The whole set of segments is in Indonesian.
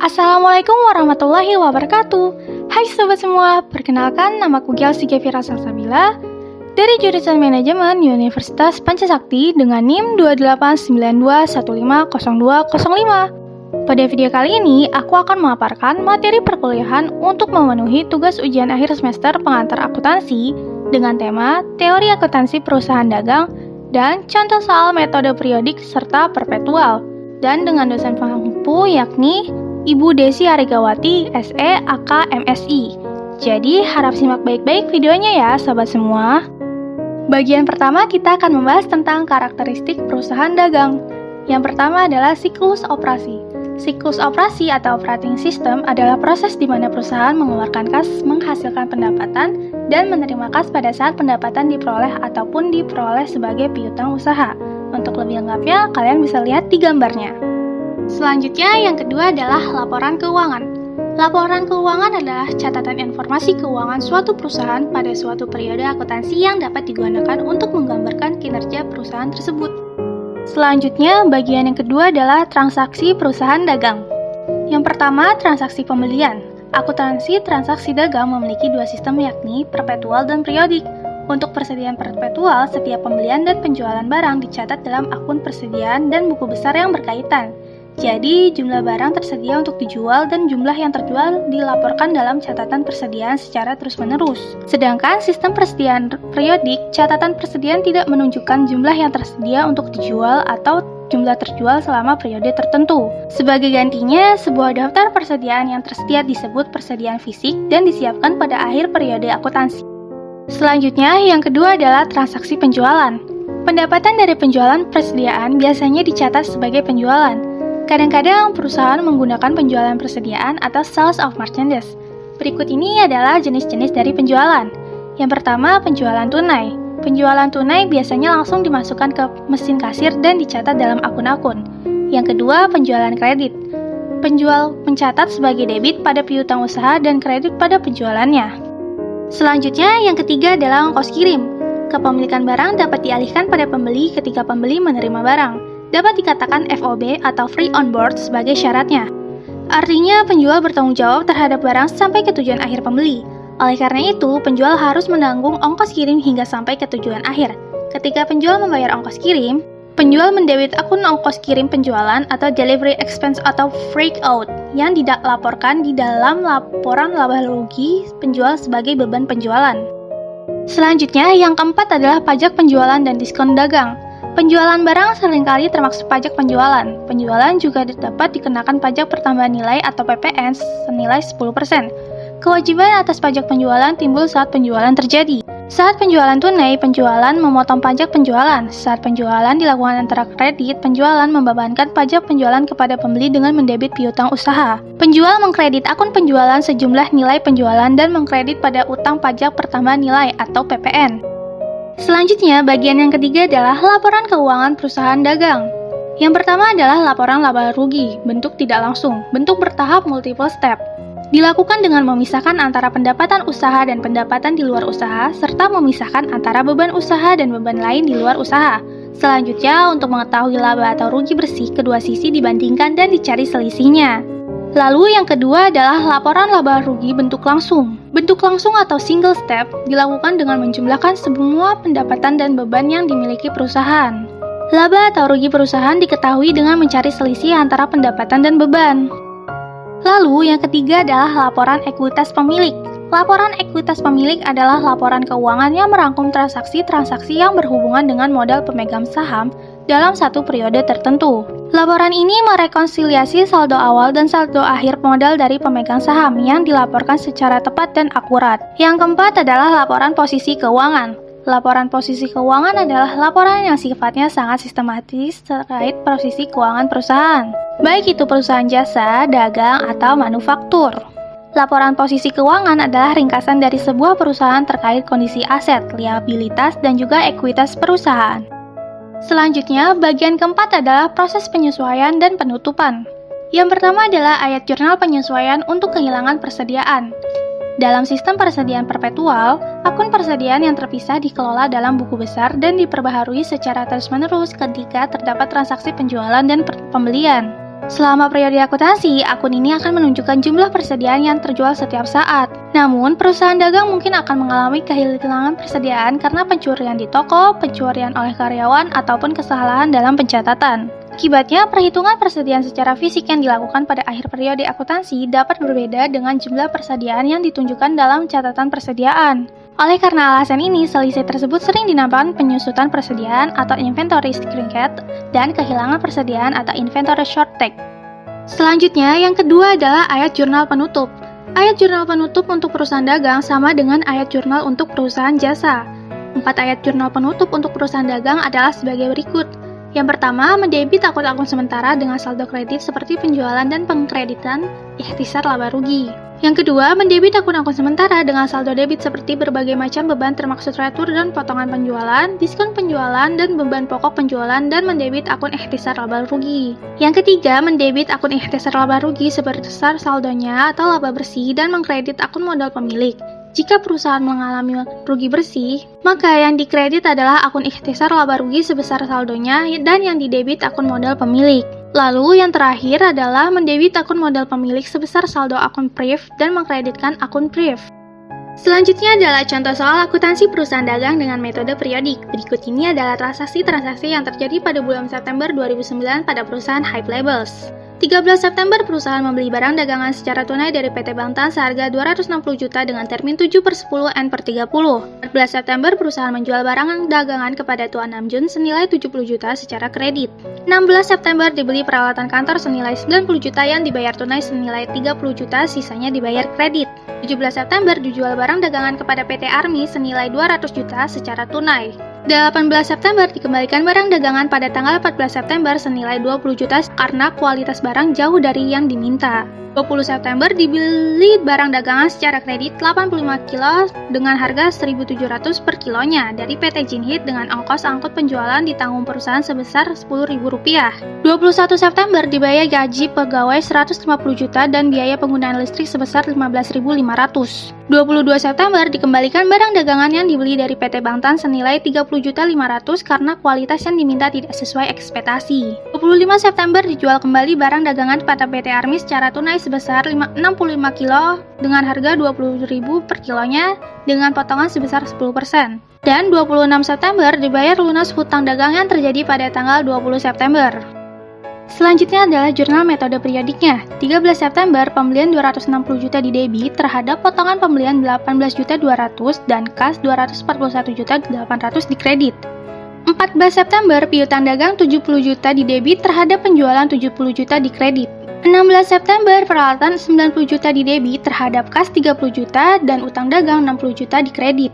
Assalamualaikum warahmatullahi wabarakatuh. Hai sobat semua, perkenalkan namaku Gelsi Gevira Salsabila dari jurusan Manajemen Universitas Pancasakti dengan NIM 2892150205. Pada video kali ini, aku akan memaparkan materi perkuliahan untuk memenuhi tugas ujian akhir semester pengantar akuntansi dengan tema Teori Akuntansi Perusahaan Dagang dan contoh soal metode periodik serta perpetual, dan dengan dosen pengampu yakni Ibu Desi Aregawati, SE, AK, MSI. Jadi, harap simak baik-baik videonya ya, sobat semua. Bagian pertama kita akan membahas tentang karakteristik perusahaan dagang. Yang pertama adalah siklus operasi. Siklus operasi atau operating system adalah proses di mana perusahaan mengeluarkan kas, menghasilkan pendapatan, dan menerima kas pada saat pendapatan diperoleh ataupun diperoleh sebagai piutang usaha. Untuk lebih lengkapnya, kalian bisa lihat di gambarnya. Selanjutnya, yang kedua adalah laporan keuangan. Laporan keuangan adalah catatan informasi keuangan suatu perusahaan pada suatu periode akuntansi yang dapat digunakan untuk menggambarkan kinerja perusahaan tersebut. Selanjutnya, bagian yang kedua adalah transaksi perusahaan dagang. Yang pertama, transaksi pembelian. Akuntansi transaksi dagang memiliki dua sistem yakni perpetual dan periodik. Untuk persediaan perpetual, setiap pembelian dan penjualan barang dicatat dalam akun persediaan dan buku besar yang berkaitan. Jadi, jumlah barang tersedia untuk dijual dan jumlah yang terjual dilaporkan dalam catatan persediaan secara terus-menerus. Sedangkan sistem persediaan periodik, catatan persediaan tidak menunjukkan jumlah yang tersedia untuk dijual atau jumlah terjual selama periode tertentu. Sebagai gantinya, sebuah daftar persediaan yang tersedia disebut persediaan fisik dan disiapkan pada akhir periode akuntansi. Selanjutnya, yang kedua adalah transaksi penjualan. Pendapatan dari penjualan persediaan biasanya dicatat sebagai penjualan. Kadang-kadang perusahaan menggunakan penjualan persediaan atau sales of merchandise. Berikut ini adalah jenis-jenis dari penjualan. Yang pertama, penjualan tunai. Penjualan tunai biasanya langsung dimasukkan ke mesin kasir dan dicatat dalam akun-akun. Yang kedua, penjualan kredit. Penjual mencatat sebagai debit pada piutang usaha dan kredit pada penjualannya. Selanjutnya, yang ketiga adalah ongkos kirim. Kepemilikan barang dapat dialihkan pada pembeli ketika pembeli menerima barang. Dapat dikatakan FOB atau free on board sebagai syaratnya. Artinya, penjual bertanggung jawab terhadap barang sampai ke tujuan akhir pembeli. Oleh karena itu, penjual harus menanggung ongkos kirim hingga sampai ke tujuan akhir. Ketika penjual membayar ongkos kirim, penjual mendebit akun ongkos kirim penjualan atau delivery expense atau freak out yang tidak laporkan di dalam laporan laba rugi penjual sebagai beban penjualan. Selanjutnya, yang keempat adalah pajak penjualan dan diskon dagang. Penjualan barang seringkali termasuk pajak penjualan. Penjualan juga dapat dikenakan pajak pertambahan nilai atau PPN senilai 10%. Kewajiban atas pajak penjualan timbul saat penjualan terjadi. Saat penjualan tunai, penjualan memotong pajak penjualan. Saat penjualan dilakukan antara kredit, penjualan membebankan pajak penjualan kepada pembeli dengan mendebit piutang usaha. Penjual mengkredit akun penjualan sejumlah nilai penjualan dan mengkredit pada utang pajak pertambahan nilai atau PPN. Selanjutnya, bagian yang ketiga adalah laporan keuangan perusahaan dagang. Yang pertama adalah laporan laba rugi, bentuk tidak langsung, bentuk bertahap multiple step. Dilakukan dengan memisahkan antara pendapatan usaha dan pendapatan di luar usaha, serta memisahkan antara beban usaha dan beban lain di luar usaha. Selanjutnya, untuk mengetahui laba atau rugi bersih, kedua sisi dibandingkan dan dicari selisihnya. Lalu yang kedua adalah laporan laba rugi bentuk langsung. Bentuk langsung atau single step dilakukan dengan menjumlahkan semua pendapatan dan beban yang dimiliki perusahaan. Laba atau rugi perusahaan diketahui dengan mencari selisih antara pendapatan dan beban. Lalu yang ketiga adalah laporan ekuitas pemilik. Laporan ekuitas pemilik adalah laporan keuangan yang merangkum transaksi-transaksi yang berhubungan dengan modal pemegang saham dalam satu periode tertentu. Laporan ini merekonsiliasi saldo awal dan saldo akhir modal dari pemegang saham yang dilaporkan secara tepat dan akurat. Yang keempat adalah laporan posisi keuangan. Laporan posisi keuangan adalah laporan yang sifatnya sangat sistematis terkait posisi keuangan perusahaan, baik itu perusahaan jasa, dagang, atau manufaktur. Laporan posisi keuangan adalah ringkasan dari sebuah perusahaan terkait kondisi aset, liabilitas, dan juga ekuitas perusahaan. Selanjutnya, bagian keempat adalah proses penyesuaian dan penutupan. Yang pertama adalah ayat jurnal penyesuaian untuk kehilangan persediaan. Dalam sistem persediaan perpetual, akun persediaan yang terpisah dikelola dalam buku besar dan diperbaharui secara terus-menerus ketika terdapat transaksi penjualan dan pembelian. Selama periode akuntansi, akun ini akan menunjukkan jumlah persediaan yang terjual setiap saat. Namun, perusahaan dagang mungkin akan mengalami kehilangan persediaan karena pencurian di toko, pencurian oleh karyawan, ataupun kesalahan dalam pencatatan. Akibatnya, perhitungan persediaan secara fisik yang dilakukan pada akhir periode akuntansi dapat berbeda dengan jumlah persediaan yang ditunjukkan dalam catatan persediaan. Oleh karena alasan ini, selisih tersebut sering dinamakan penyusutan persediaan atau inventory shrinkage dan kehilangan persediaan atau inventory shortage. Selanjutnya, yang kedua adalah ayat jurnal penutup. Ayat jurnal penutup untuk perusahaan dagang sama dengan ayat jurnal untuk perusahaan jasa. 4 ayat jurnal penutup untuk perusahaan dagang adalah sebagai berikut. Yang pertama, mendebit akun-akun sementara dengan saldo kredit seperti penjualan dan pengkreditan, ikhtisar laba rugi. Yang kedua, mendebit akun-akun sementara dengan saldo debit seperti berbagai macam beban termaksud retur dan potongan penjualan, diskon penjualan, dan beban pokok penjualan, dan mendebit akun ikhtisar laba rugi. Yang ketiga, mendebit akun ikhtisar laba rugi sebesar saldonya atau laba bersih dan mengkredit akun modal pemilik. Jika perusahaan mengalami rugi bersih, maka yang dikredit adalah akun ikhtisar laba rugi sebesar saldonya dan yang didebit akun modal pemilik. Lalu yang terakhir adalah mendebit akun modal pemilik sebesar saldo akun PRIF dan mengkreditkan akun PRIF. Selanjutnya adalah contoh soal akuntansi perusahaan dagang dengan metode periodik. Berikut ini adalah transaksi-transaksi yang terjadi pada bulan September 2009 pada perusahaan Hype Labels. 13 September, perusahaan membeli barang dagangan secara tunai dari PT Bangtan seharga 260 juta dengan termin 7/10 N/30. 14 September, perusahaan menjual barang dagangan kepada Tuan Namjun senilai 70 juta secara kredit. 16 September, dibeli peralatan kantor senilai 90 juta yang dibayar tunai senilai 30 juta, sisanya dibayar kredit. 17 September, dijual barang dagangan kepada PT Army senilai 200 juta secara tunai. 18 September, dikembalikan barang dagangan pada tanggal 14 September senilai 20 juta karena kualitas barang jauh dari yang diminta. 20 September, dibeli barang dagangan secara kredit 85 kilo dengan harga 1.700 per kilonya dari PT Jinhit dengan ongkos angkut penjualan ditanggung perusahaan sebesar Rp10.000. 21 September, dibayar gaji pegawai 150 juta dan biaya penggunaan listrik sebesar 15.500. 22 September, dikembalikan barang dagangan yang dibeli dari PT Bangtan senilai 30.500 karena kualitas yang diminta tidak sesuai ekspektasi. 25 September, dijual kembali barang dagangan pada PT Army secara tunai sebesar 65 kilo dengan harga 20.000 per kilonya dengan potongan sebesar 10%. Dan 26 September, dibayar lunas hutang dagang yang terjadi pada tanggal 20 September. Selanjutnya adalah jurnal metode periodiknya. 13 September, pembelian 260 juta di debit terhadap potongan pembelian 18.200 dan kas 241.800 di kredit. 14 September, piutang dagang 70 juta di debit terhadap penjualan 70 juta di kredit. 16 September, peralatan 90 juta di debit terhadap kas 30 juta dan utang dagang 60 juta di kredit.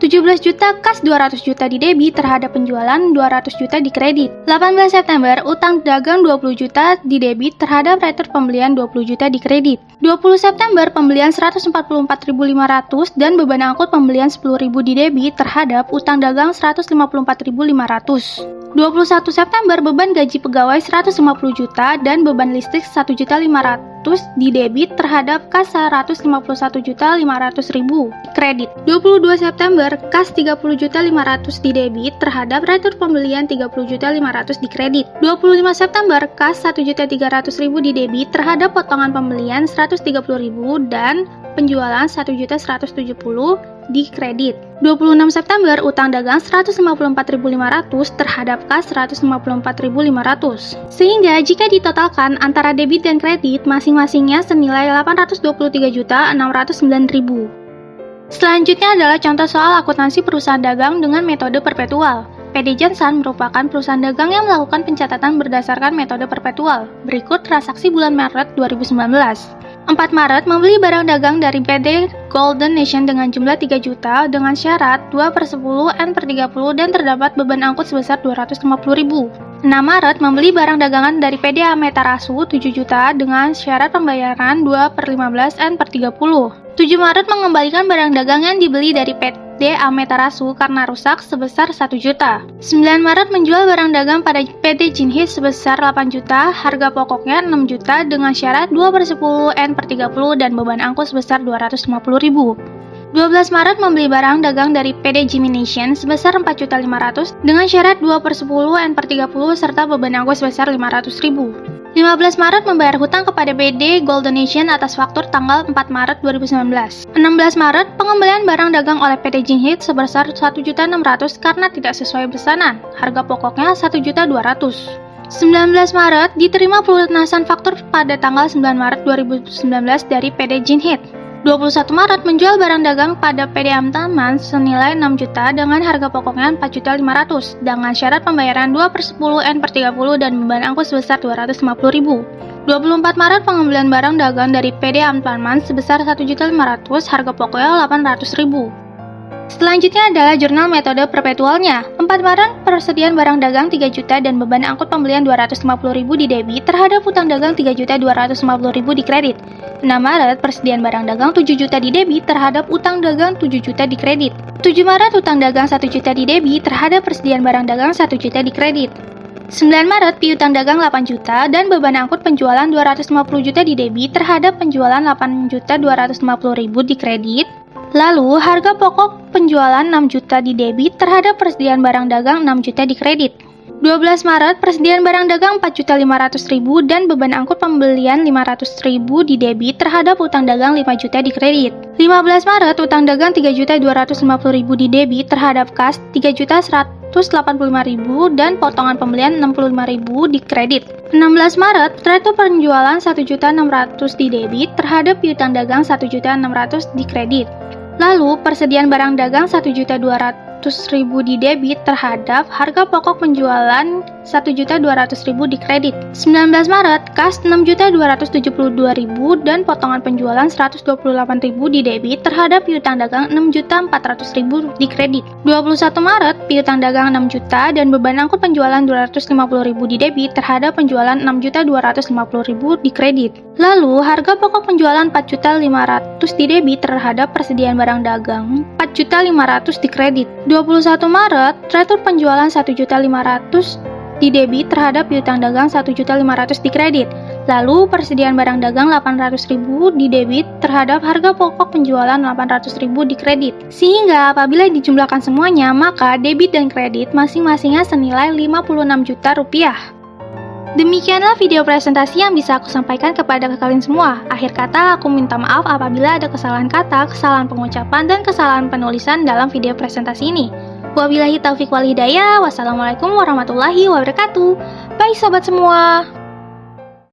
17 juta kas 200 juta di debit terhadap penjualan 200 juta di kredit. 18 September, utang dagang 20 juta di debit terhadap retur pembelian 20 juta di kredit. 20 September, pembelian 144.500 dan beban angkut pembelian 10.000 di debit terhadap utang dagang 154.500. 21 September, beban gaji pegawai 150 juta dan beban listrik 1.500.000 di debit terhadap kas 151.500.000 kredit. 22 September, kas 30.500 di debit terhadap retur pembelian 30.500 di kredit. 25 September, kas 1.300.000 di debit terhadap potongan pembelian 130.000 dan penjualan 1.170.000 di kredit. 26 September, utang dagang 154.500 terhadap kas 154.500. Sehingga jika ditotalkan antara debit dan kredit masing-masingnya senilai 823.609.000. Selanjutnya adalah contoh soal akuntansi perusahaan dagang dengan metode perpetual. PD Johnson merupakan perusahaan dagang yang melakukan pencatatan berdasarkan metode perpetual. Berikut transaksi bulan Maret 2019. 4 Maret, membeli barang dagang dari PD Golden Nation dengan jumlah 3 juta dengan syarat 2/10 N/30 dan terdapat beban angkut sebesar 250.000. 6 Maret, membeli barang dagangan dari PD Ametarasu 7 juta dengan syarat pembayaran 2/15 N/30. 7 Maret, mengembalikan barang dagang yang dibeli dari PD Ametarasu karena rusak sebesar 1 juta. 9 Maret, menjual barang dagang pada PD Jinhit sebesar 8 juta, harga pokoknya 6 juta dengan syarat 2/10 N/30 dan beban angkut sebesar 250.000. 12 Maret, membeli barang dagang dari PD Jimmy Nation sebesar 4.500.000 dengan syarat 2/10 N/30 serta beban angkut sebesar 500.000. 15 Maret membayar hutang kepada BD Golden Nation atas faktur tanggal 4 Maret 2019. 16 Maret pengembalian barang dagang oleh PD Jinhit sebesar 1.600.000 karena tidak sesuai pesanan. Harga pokoknya 1.200.000. 19 Maret diterima pelunasan faktur pada tanggal 9 Maret 2019 dari PD Jinhit. 21 Maret menjual barang dagang pada PD Amtaman senilai 6 juta dengan harga pokoknya 4.500.000 dengan syarat pembayaran 2/10 N/30 dan beban angkut sebesar 250.000. 24 Maret pengembalian barang dagang dari PD Amtaman sebesar 1.500.000, harga pokoknya 800.000. Selanjutnya adalah jurnal metode perpetualnya. 4 Maret persediaan barang dagang 3 juta dan beban angkut pembelian 250.000 di debit terhadap utang dagang 3.250.000 di kredit. 6 Maret persediaan barang dagang 7 juta di debit terhadap utang dagang 7 juta di kredit. 7 Maret utang dagang 1 juta di debit terhadap persediaan barang dagang 1 juta di kredit. 9 Maret piutang dagang 8 juta dan beban angkut penjualan 250 juta di debit terhadap penjualan 8.250.000 di kredit. Lalu, harga pokok penjualan 6 juta di debit terhadap persediaan barang dagang 6 juta di kredit. 12 Maret, persediaan barang dagang 4.500.000 dan beban angkut pembelian 500.000 di debit terhadap utang dagang 5 juta di kredit. 15 Maret, utang dagang 3.250.000 di debit terhadap kas 3.185.000 dan potongan pembelian 65.000 di kredit. 16 Maret, retu penjualan 1.600.000 di debit terhadap piutang dagang 1.600.000 di kredit. Lalu, persediaan barang dagang 1.200.000 di debit terhadap harga pokok penjualan 1.200.000 di kredit. 19 Maret, kas 6.272.000 dan potongan penjualan 128.000 di debit terhadap piutang dagang 6.400.000 di kredit. 21 Maret, piutang dagang 6 juta dan beban angkut penjualan 250.000 di debit terhadap penjualan 6.250.000 di kredit. Lalu, harga pokok penjualan 4.500.000 di debit terhadap persediaan barang dagang 4.500.000 di kredit. 21 Maret, retur penjualan 1.500.000 di debit terhadap piutang dagang 1.500.000 di kredit. Lalu, persediaan barang dagang 800.000 di debit terhadap harga pokok penjualan 800.000 di kredit. Sehingga apabila dijumlahkan semuanya, maka debit dan kredit masing-masingnya senilai 56 juta rupiah. Demikianlah video presentasi yang bisa aku sampaikan kepada kalian semua. Akhir kata, aku minta maaf apabila ada kesalahan kata, kesalahan pengucapan, dan kesalahan penulisan dalam video presentasi ini. Wabillahi taufiq wal hidayah. Wassalamualaikum warahmatullahi wabarakatuh. Bye sobat semua.